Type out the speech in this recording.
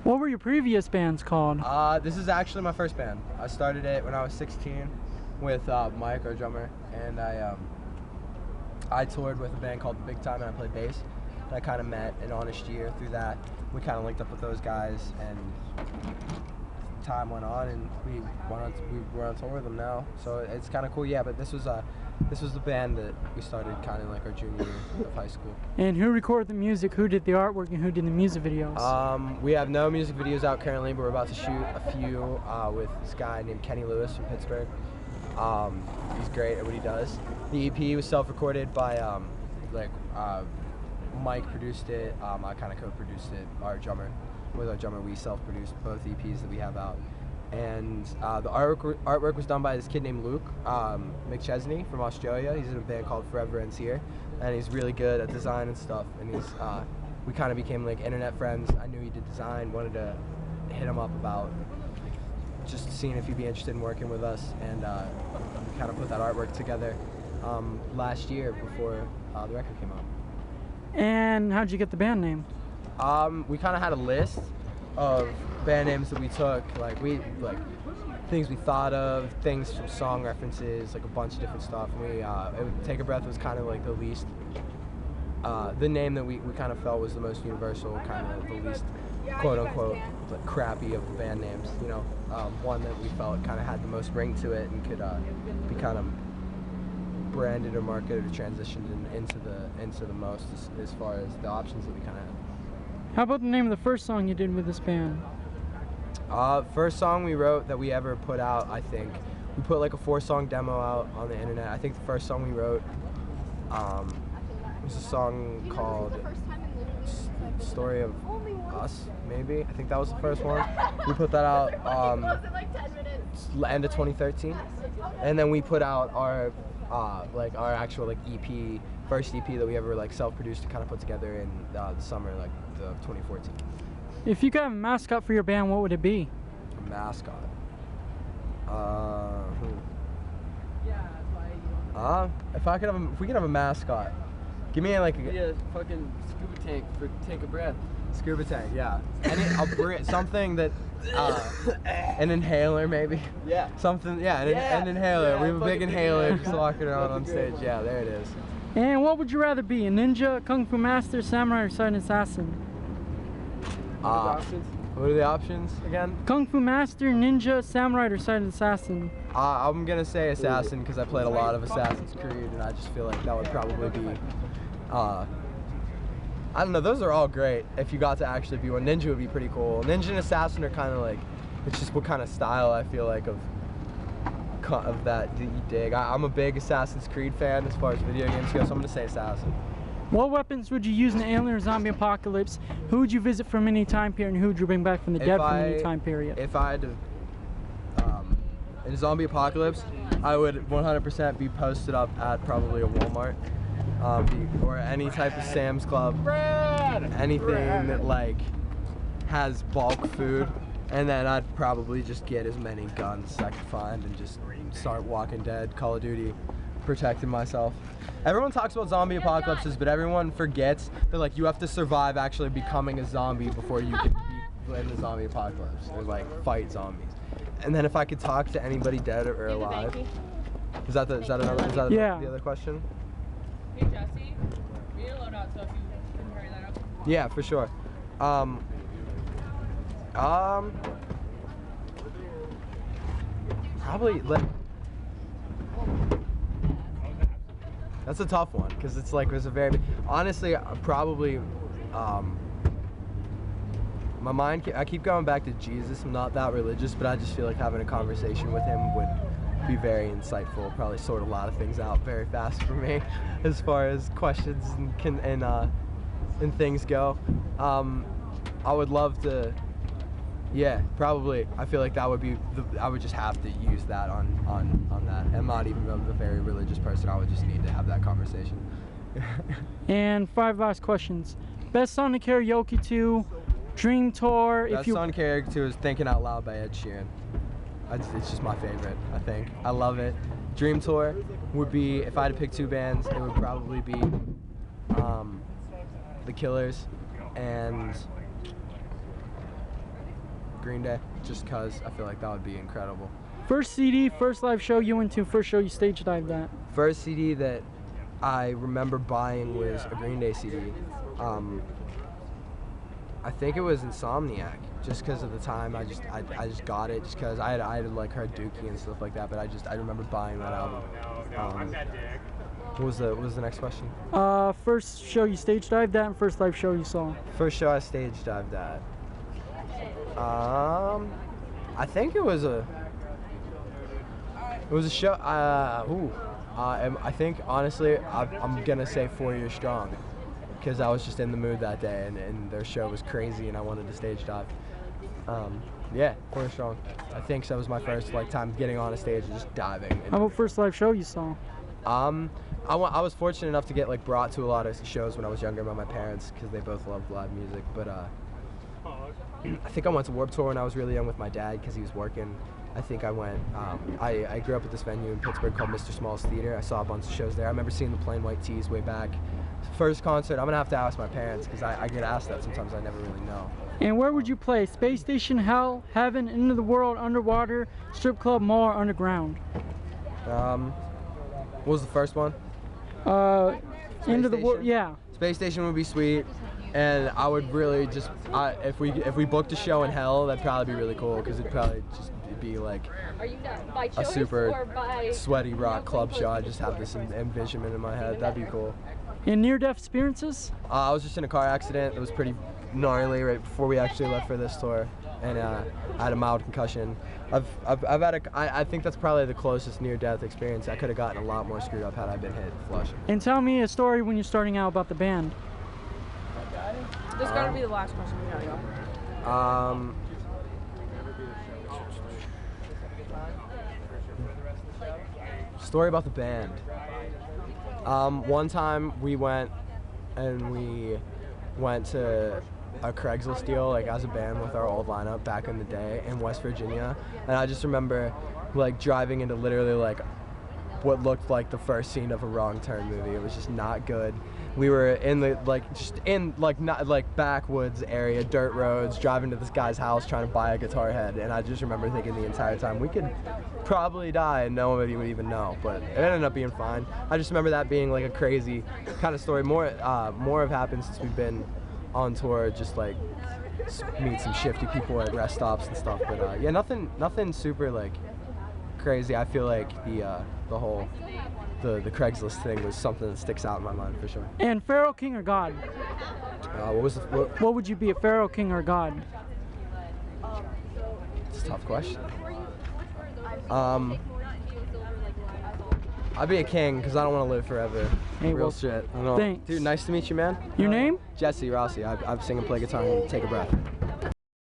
What were your previous bands called? This is actually my first band. I started it when I was 16 with Mike, our drummer, and I toured with a band called The Big Time, and I played bass. And I kind of met an Honest Year through that. We kind of linked up with those guys, and time went on, and we're on tour with them now. So it's kind of cool. Yeah, but this was the band that we started kind of like our junior year of high school. And who recorded the music? Who did the artwork? And who did the music videos? We have no music videos out currently, but we're about to shoot a few with this guy named Kenny Lewis from Pittsburgh. He's great at what he does. The EP was self-recorded by Mike produced it. I kind of co-produced it. With our drummer, we self-produced both EPs that we have out. And the artwork was done by this kid named Luke McChesney from Australia. He's in a band called Forever Ends Here, and he's really good at design and stuff. And we kind of became like internet friends. I knew he did design, wanted to hit him up about just seeing if he'd be interested in working with us, and we kind of put that artwork together last year before the record came out. And how'd you get the band name? We kind of had a list of band names that we took, things we thought of, things from song references, like a bunch of different stuff. And Take a Breath was kind of like the least, the name that we kind of felt was the most universal, kind of the least quote unquote like crappy of the band names, you know, one that we felt kind of had the most ring to it and could be kind of branded or marketed or transitioned into the most as far as the options that we kind of had. How about the name of the first song you did with this band? First song we wrote that we ever put out, I think. We put like a 4-song demo out on the internet. I think the first song we wrote was a song called Story of Us, maybe. I think that was the first one. We put that out end of 2013. And then we put out our actual EP, first EP that we ever self-produced and kind of put together in the summer of 2014. If you could have a mascot for your band, what would it be? A mascot. If we could have a mascot, give me a fucking scuba tank for Take a Breath. Scuba tank, yeah. I'll bring something that an inhaler maybe. Yeah. Something, yeah, an inhaler. Yeah, we have a big inhaler just walking around on stage. Yeah, there it is. And what would you rather be, a ninja, kung fu master, samurai, or silent assassin? What are the options again? Kung fu master, ninja, samurai, or silent assassin? I'm gonna say assassin because I played a lot of Assassin's Creed, and I just feel like that would probably be. I don't know. Those are all great. If you got to actually be one, ninja would be pretty cool. Ninja and assassin are kind of like, it's just what kind of style I feel like of that you dig. I'm a big Assassin's Creed fan as far as video games go, so I'm gonna say assassin. What weapons would you use in an alien or zombie apocalypse? Who would you visit from any time period, and who would you bring back from the dead from any time period? If I had to, in a zombie apocalypse, I would 100% be posted up at probably a Walmart, or any type of Sam's Club, anything that has bulk food, and then I'd probably just get as many guns as I could find and just start Walking Dead, Call of Duty, protecting myself. Everyone talks about zombie apocalypses, but everyone forgets that you have to survive actually becoming a zombie before you can be in the zombie apocalypse or fight zombies. And then if I could talk to anybody dead or alive, is that the other question? Hey Jesse, we need a loadout, so if you can hurry that up. Yeah, for sure. Probably that's a tough one because it's there's a very honestly probably my mind I keep going back to Jesus. I'm not that religious, but I just feel like having a conversation with him would be very insightful, probably sort a lot of things out very fast for me as far as questions and things go. I would love to, yeah, probably. I feel like that would be I would just have to use that on that. I'm not even a very religious person. I would just need to have that conversation. And 5 last questions. Best song to karaoke to, dream tour. Best song to karaoke to is Thinking Out Loud by Ed Sheeran. It's just my favorite, I think. I love it. Dream tour would be, if I had to pick 2 bands, it would probably be The Killers and Green Day, just cause I feel like that would be incredible. First CD, first live show you went to, first show you stage dived at. First CD that I remember buying was a Green Day CD. I think it was Insomniac, just because of the time. I just got it just because I had like heard Dookie and stuff like that, but I remember buying that album. What was the next question? First show you stage dived at and first live show you saw. First show I stage dived at. I think it was a show. I think honestly I'm gonna say 4 Years Strong, because I was just in the mood that day, and their show was crazy, and I wanted to stage dive. Yeah, 4 Years Strong. I think that was my first time getting on a stage and just diving. How about first live show you saw? I was fortunate enough to get brought to a lot of shows when I was younger by my parents, because they both loved live music. But I think I went to Warped Tour when I was really young with my dad, because he was working. I think I went. I grew up at this venue in Pittsburgh called Mr. Small's Theater. I saw a bunch of shows there. I remember seeing the Plain White T's way back. First concert, I'm gonna have to ask my parents, because I get asked that sometimes. I never really know. And where would you play? Space station, hell, heaven, into the world, underwater, strip club, mall, or underground? What was the first one? Into the world. Yeah. Space station would be sweet, and I would really just if we booked a show in hell, that'd probably be really cool, because it'd probably just be like a super sweaty rock club show. I just have this envisionment in my head. That'd be cool. And near-death experiences? I was just in a car accident. It was pretty gnarly right before we actually left for this tour, and I had a mild concussion. I think that's probably the closest near-death experience. I could have gotten a lot more screwed up had I been hit flush. And tell me a story when you're starting out about the band. This gotta be the last question. We gotta go. Story about the band. One time we went to a Craigslist deal as a band with our old lineup back in the day in West Virginia, and I just remember driving into literally what looked like the first scene of a Wrong Turn movie. It was just not good. We were in the not backwoods area, dirt roads, driving to this guy's house trying to buy a guitar head, and I just remember thinking the entire time we could probably die and no one would even know, but it ended up being fine. I just remember that being a crazy kind of story. More have happened since we've been on tour, just meet some shifty people at rest stops and stuff, but yeah, nothing super crazy. I feel like the whole the Craigslist thing was something that sticks out in my mind for sure. And Pharaoh, king or God? What would you be, a Pharaoh, king or God? It's a tough question. I'd be a king, because I don't want to live forever. Hey, Real well, shit. thanks. Dude, nice to meet you, man. Your name? Jesse, Rossi. I sing and play guitar and take a breath.